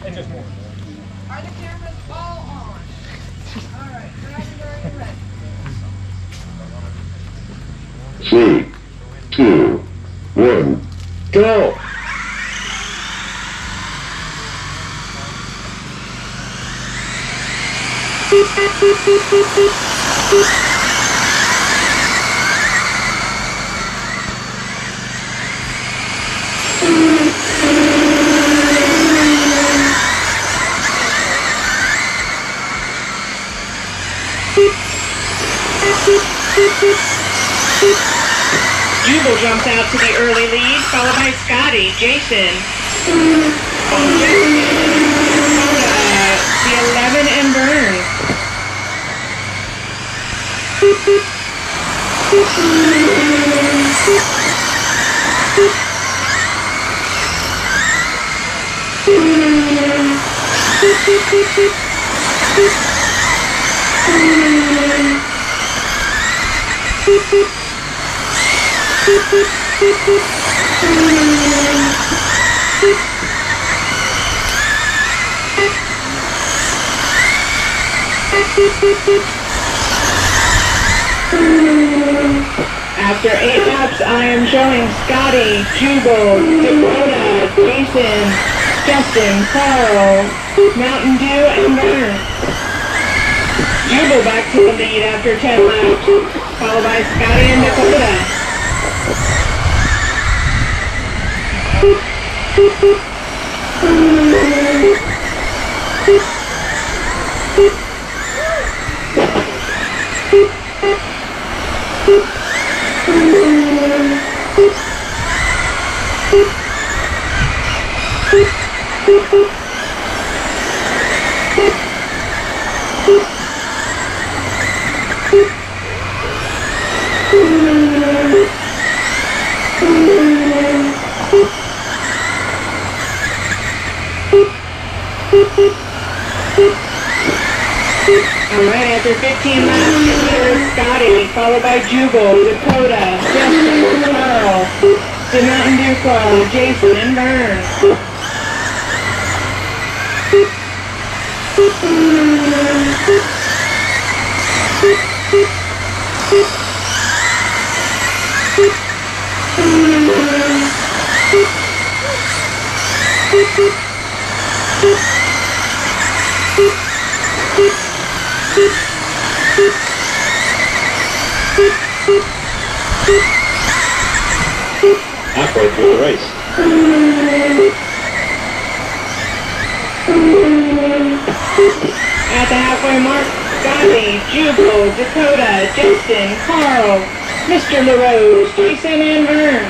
And just more. Are the cameras all on? All right, grab your ready. 3, 2, 1, go! Jubal jumps out to the early lead, followed by Scotty, Jason, the 11 and Vern. After 8 laps, I am showing Scotty, Jubal, Dakota, Jason, Justin, Carl, Mountain Dew, and Vern. Jubal back to the lead after 10 laps, followed by Scotty and Dakota. Alright, after 15 laps, here is Scotty, followed by Jubal, Dakota, Justin, Carl, the Mountain Dew Club, Jason, and Vern. Halfway through the race. At the halfway mark, Scotty, Jubal, Dakota, Justin, Carl, Mr. LaRose, Jason, and Vern.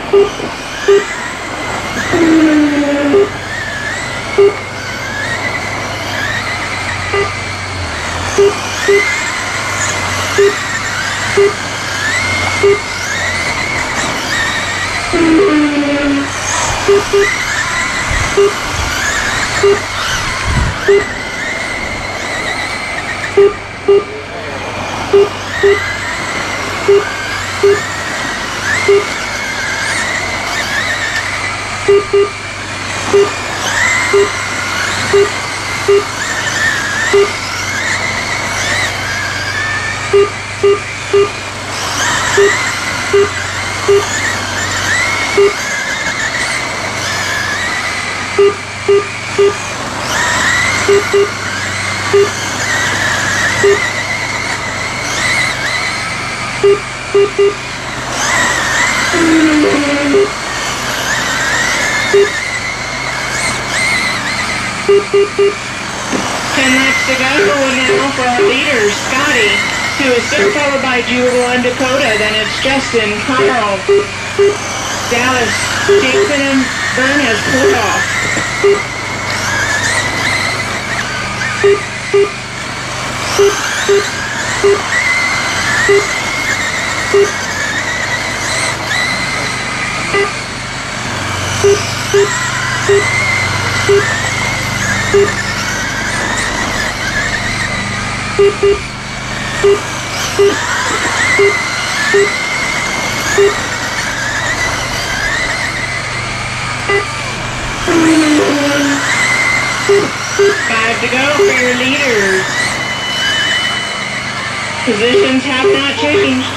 To go now for our leaders, Scotty, who is soon followed by Jubal and Dakota. Then it's Justin, Carl, Dallas, Jason, and Vern has pulled off. to go for your leaders. Positions have not changed.